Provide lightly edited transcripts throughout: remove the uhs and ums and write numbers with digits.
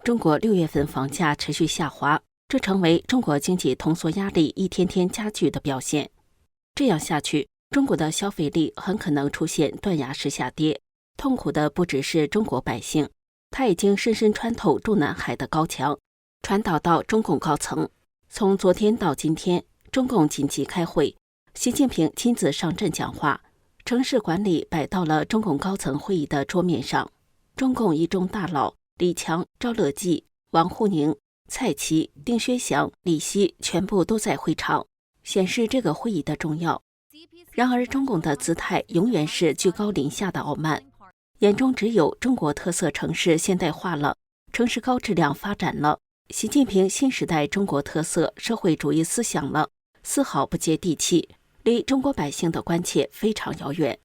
中国6月份房价持续下滑，这成为中国经济通缩压力一天天加剧的表现。这样下去，中国的消费力很可能出现断崖式下跌。痛苦的不只是中国百姓，它已经深深穿透中南海的高墙，传导到中共高层。从昨天到今天，中共紧急开会，习近平亲自上阵讲话，城市管理摆到了中共高层会议的桌面上。中共一众大佬李强、赵乐际、王沪宁、蔡奇、丁薛祥、李希全部都在会场，显示这个会议的重要。然而，中共的姿态永远是居高临下的傲慢，眼中只有中国特色城市现代化了，城市高质量发展了，习近平新时代中国特色社会主义思想了，丝毫不接地气，离中国百姓的关切非常遥远。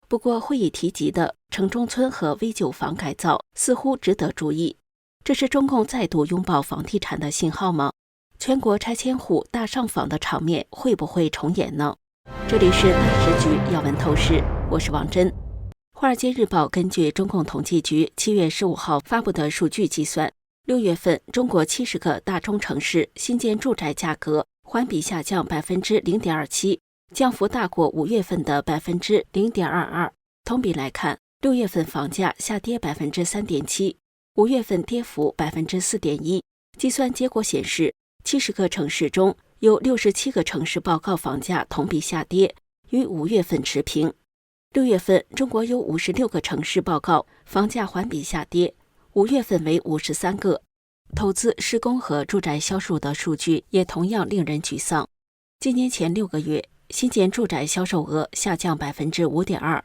不过，会议提及的城中村和危旧房改造似乎值得注意，这是中共再度拥抱房地产的信号吗？全国拆迁户大上访的场面会不会重演呢？这里是大时局要闻透视，我是王真。华尔街日报根据中共统计局7月15号发布的数据计算，6月份中国70个大中城市新建住宅价格环比下降 0.27%， 降幅大过5月份的 0.22%。 同比来看，6月份房价下跌 3.7%， 5月份跌幅 4.1%。 计算结果显示，70个城市中有67个城市报告房价同比下跌，与5月份持平。6月份中国有56个城市报告房价环比下跌，5月份为53个。投资、施工和住宅销售的数据也同样令人沮丧。今年前6个月，新建住宅销售额下降 5.2%，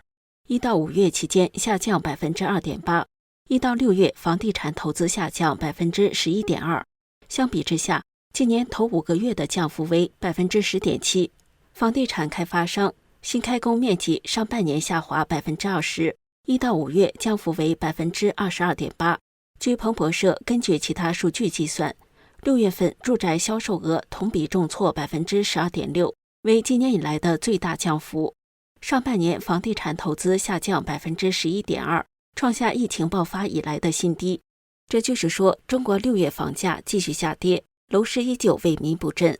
1到5月期间下降 2.8%， 1到6月房地产投资下降 11.2%。 相比之下，今年头5个月的降幅为 10.7%。 房地产开发商新开工面积上半年下滑 20%， 1到5月降幅为 22.8%。 据彭博社根据其他数据计算，6月份住宅销售额同比重挫 12.6%， 为今年以来的最大降幅。上半年房地产投资下降 11.2%， 创下疫情爆发以来的新低。这就是说，中国6月房价继续下跌，楼市依旧萎靡不振。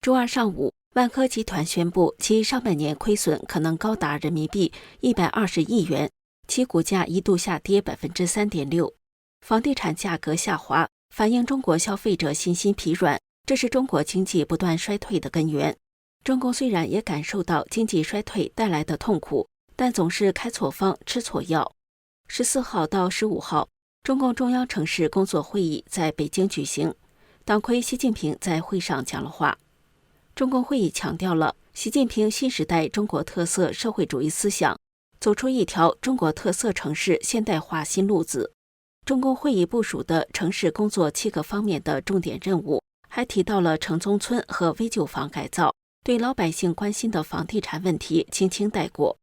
周二上午，万科集团宣布其上半年亏损可能高达人民币120亿元，其股价一度下跌 3.6%。 房地产价格下滑反映中国消费者信心疲软，这是中国经济不断衰退的根源。中共虽然也感受到经济衰退带来的痛苦，但总是开错方吃错药。14号到15号，中共中央城市工作会议在北京举行，党魁习近平在会上讲了话。中共会议强调了习近平新时代中国特色社会主义思想，走出一条中国特色城市现代化新路子。中共会议部署的城市工作7个方面的重点任务，还提到了城中村和危旧房改造，对老百姓关心的房地产问题轻轻带过。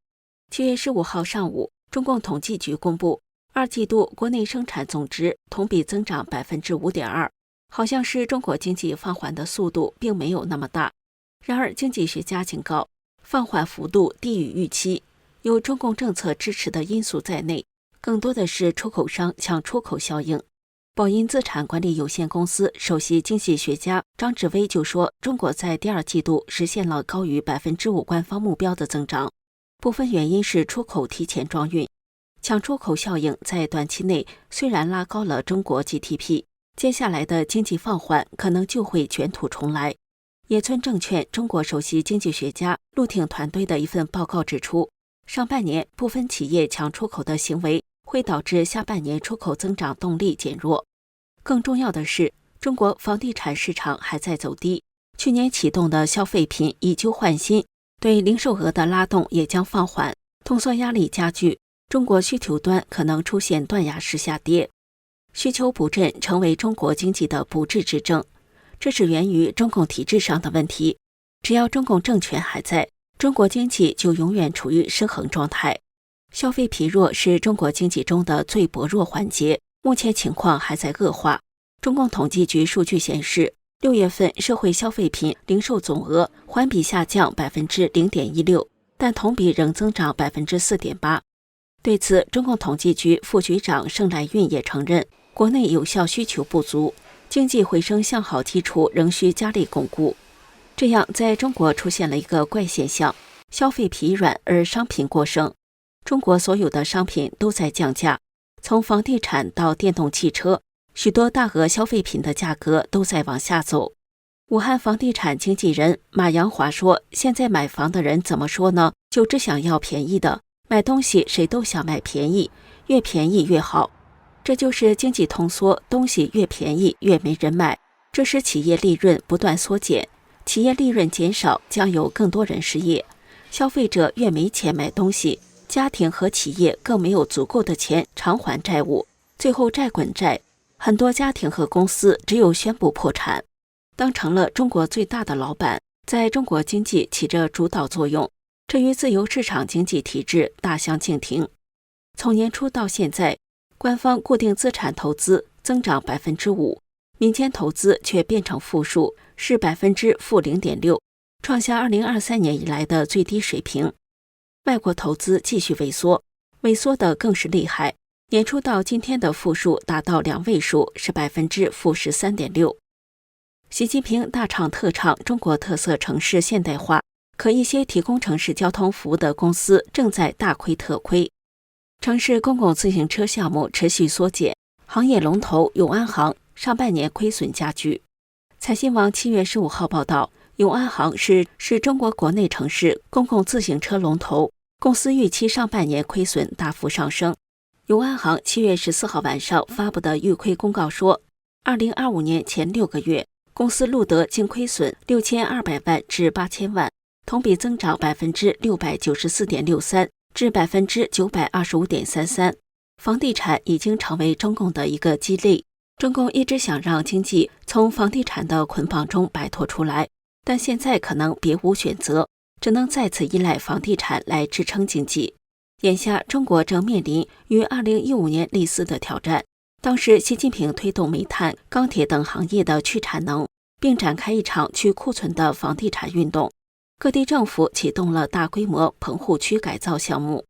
7月15号上午，中共统计局公布2季度国内生产总值同比增长 5.2%， 好像是中国经济放缓的速度并没有那么大。然而，经济学家警告，放缓幅度低于预期，有中共政策支持的因素在内，更多的是出口商抢出口效应。宝银资产管理有限公司首席经济学家张志威就说，中国在第2季度实现了高于 5% 官方目标的增长，部分原因是出口提前装运。抢出口效应在短期内虽然拉高了中国 GDP， 接下来的经济放缓可能就会卷土重来。野村证券中国首席经济学家陆挺团队的一份报告指出，上半年部分企业抢出口的行为会导致下半年出口增长动力减弱。更重要的是，中国房地产市场还在走低，去年启动的消费品以旧换新，对零售额的拉动也将放缓，通缩压力加剧，中国需求端可能出现断崖式下跌。需求不振成为中国经济的不治之症，这是源于中共体制上的问题。只要中共政权还在，中国经济就永远处于失衡状态。消费疲弱是中国经济中的最薄弱环节，目前情况还在恶化。中共统计局数据显示，6月份社会消费品零售总额环比下降 0.16%， 但同比仍增长 4.8%。对此，中共统计局副局长盛来运也承认，国内有效需求不足，经济回升向好基础仍需加力巩固。这样，在中国出现了一个怪现象：消费疲软而商品过剩。中国所有的商品都在降价，从房地产到电动汽车，许多大额消费品的价格都在往下走。武汉房地产经纪人马阳华说：“现在买房的人怎么说呢？就只想要便宜的，买东西谁都想买便宜，越便宜越好。这就是经济通缩，东西越便宜越没人买，这使企业利润不断缩减。企业利润减少，将有更多人失业。消费者越没钱买东西，家庭和企业更没有足够的钱偿还债务，最后债滚债。很多家庭和公司只有宣布破产。当成了中国最大的老板，在中国经济起着主导作用，这与自由市场经济体制大相径庭。从年初到现在，官方固定资产投资增长 5%， 民间投资却变成负数，是-0.6%，创下2023年以来的最低水平。外国投资继续萎缩，萎缩的更是厉害，年初到今天的负数达到2位数，是-13.6%。习近平大唱特唱中国特色城市现代化，可一些提供城市交通服务的公司正在大亏特亏。城市公共自行车项目持续缩减，行业龙头永安行上半年亏损加剧。财新网7月15号报道，永安行是中国国内城市公共自行车龙头，公司预期上半年亏损大幅上升。永安行7月14号晚上发布的预亏公告说，2025年前6个月，公司录得净亏损6200万至8000万，同比增长 694.63%至 925.33%。房地产已经成为中共的一个激励。中共一直想让经济从房地产的捆绑中摆脱出来，但现在可能别无选择，只能再次依赖房地产来支撑经济。眼下，中国正面临于2015年类似的挑战。当时，习近平推动煤炭、钢铁等行业的去产能，并展开一场去库存的房地产运动。各地政府启动了大规模棚户区改造项目。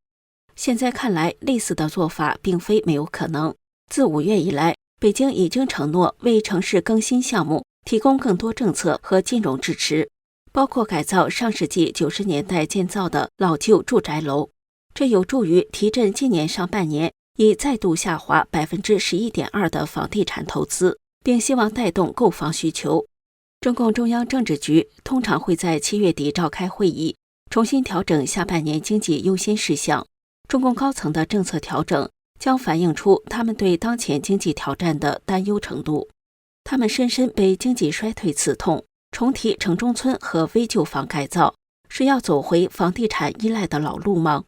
现在看来，类似的做法并非没有可能。自5月以来，北京已经承诺为城市更新项目提供更多政策和金融支持，包括改造上世纪90年代建造的老旧住宅楼，这有助于提振今年上半年已再度下滑 11.2% 的房地产投资，并希望带动购房需求。中共中央政治局通常会在7月底召开会议，重新调整下半年经济优先事项。中共高层的政策调整将反映出他们对当前经济挑战的担忧程度。他们深深被经济衰退刺痛，重提城中村和危旧房改造，是要走回房地产依赖的老路吗？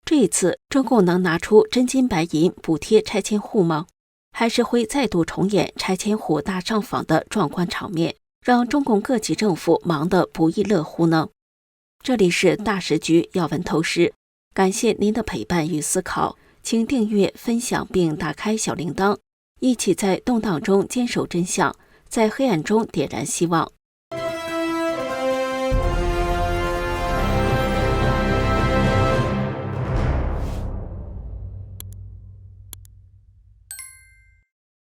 这一次，中共能拿出真金白银补贴拆迁户吗？还是会再度重演拆迁户大上访的壮观场面，让中共各级政府忙得不亦乐乎呢？这里是大时局要闻透视，感谢您的陪伴与思考，请订阅、分享并打开小铃铛，一起在动荡中坚守真相，在黑暗中点燃希望。